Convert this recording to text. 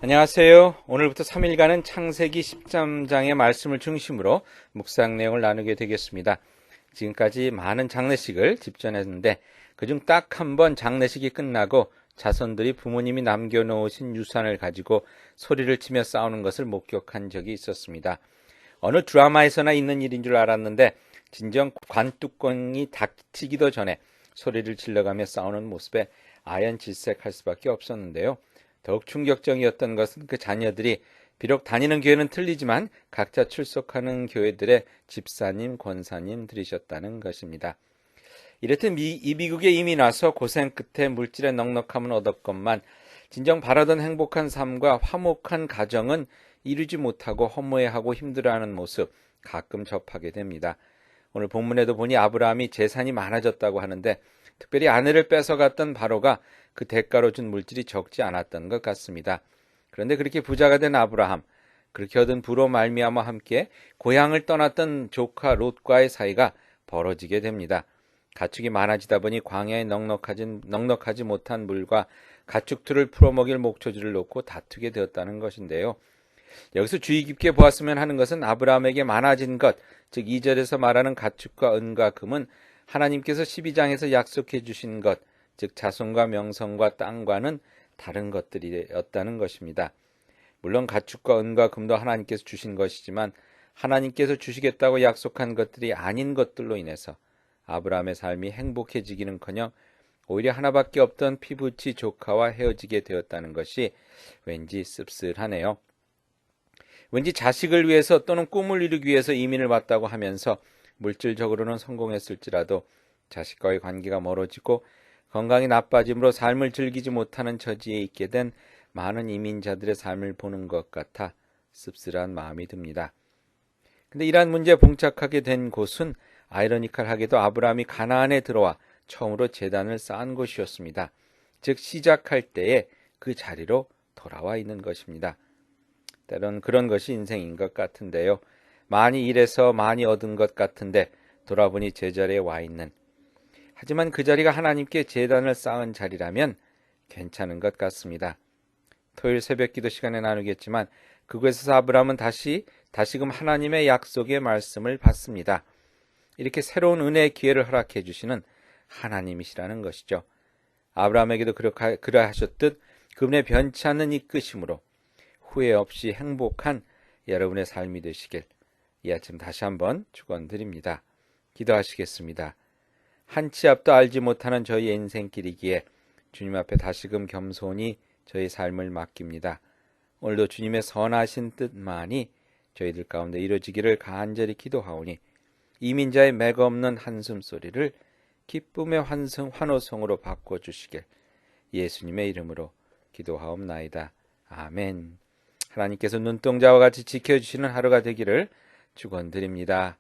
안녕하세요. 오늘부터 3일간은 창세기 13장의 말씀을 중심으로 묵상 내용을 나누게 되겠습니다. 지금까지 많은 장례식을 집전했는데 그중 딱 한 번 장례식이 끝나고 자손들이 부모님이 남겨놓으신 유산을 가지고 소리를 치며 싸우는 것을 목격한 적이 있었습니다. 어느 드라마에서나 있는 일인 줄 알았는데 진정 관뚜껑이 닫히기도 전에 소리를 질러가며 싸우는 모습에 아연질색할 수밖에 없었는데요. 더욱 충격적이었던 것은 그 자녀들이 비록 다니는 교회는 틀리지만 각자 출석하는 교회들의 집사님, 권사님들이셨다는 것입니다. 이렇듯 미국에 이미 나서 고생 끝에 물질의 넉넉함은 얻었건만 진정 바라던 행복한 삶과 화목한 가정은 이루지 못하고 허무해하고 힘들어하는 모습 가끔 접하게 됩니다. 오늘 본문에도 보니 아브라함이 재산이 많아졌다고 하는데 특별히 아내를 뺏어갔던 바로가 그 대가로 준 물질이 적지 않았던 것 같습니다. 그런데 그렇게 부자가 된 아브라함, 그렇게 얻은 부로 말미암아 함께 고향을 떠났던 조카 롯과의 사이가 벌어지게 됩니다. 가축이 많아지다 보니 광야에 넉넉하지 못한 물과 가축들을 풀어먹일 목초지를 놓고 다투게 되었다는 것인데요. 여기서 주의 깊게 보았으면 하는 것은 아브라함에게 많아진 것, 즉 2절에서 말하는 가축과 은과 금은 하나님께서 12장에서 약속해 주신 것, 즉 자손과 명성과 땅과는 다른 것들이었다는 것입니다. 물론 가축과 은과 금도 하나님께서 주신 것이지만 하나님께서 주시겠다고 약속한 것들이 아닌 것들로 인해서 아브라함의 삶이 행복해지기는커녕 오히려 하나밖에 없던 피부치 조카와 헤어지게 되었다는 것이 왠지 씁쓸하네요. 왠지 자식을 위해서 또는 꿈을 이루기 위해서 이민을 왔다고 하면서 물질적으로는 성공했을지라도 자식과의 관계가 멀어지고 건강이 나빠짐으로 삶을 즐기지 못하는 처지에 있게 된 많은 이민자들의 삶을 보는 것 같아 씁쓸한 마음이 듭니다. 근데 이러한 문제에 봉착하게 된 곳은 아이러니컬하게도 아브라함이 가나안에 들어와 처음으로 제단을 쌓은 곳이었습니다. 즉 시작할 때에 그 자리로 돌아와 있는 것입니다. 때론 그런 것이 인생인 것 같은데요. 많이 일해서 많이 얻은 것 같은데 돌아보니 제자리에 와 있는, 하지만 그 자리가 하나님께 제단을 쌓은 자리라면 괜찮은 것 같습니다. 토요일 새벽 기도 시간에 나누겠지만 그곳에서 아브라함은 다시금 하나님의 약속의 말씀을 받습니다. 이렇게 새로운 은혜의 기회를 허락해 주시는 하나님이시라는 것이죠. 아브라함에게도 그러하셨듯 그분의 변치 않는 이끄심으로 후회 없이 행복한 여러분의 삶이 되시길 이 아침 다시 한번 축원드립니다. 기도하시겠습니다. 한 치 앞도 알지 못하는 저희의 인생길이기에 주님 앞에 다시금 겸손히 저희 삶을 맡깁니다. 오늘도 주님의 선하신 뜻만이 저희들 가운데 이루어지기를 간절히 기도하오니 이민자의 맥없는 한숨소리를 기쁨의 환호성으로 바꿔주시길 예수님의 이름으로 기도하옵나이다. 아멘. 하나님께서 눈동자와 같이 지켜주시는 하루가 되기를 축원드립니다.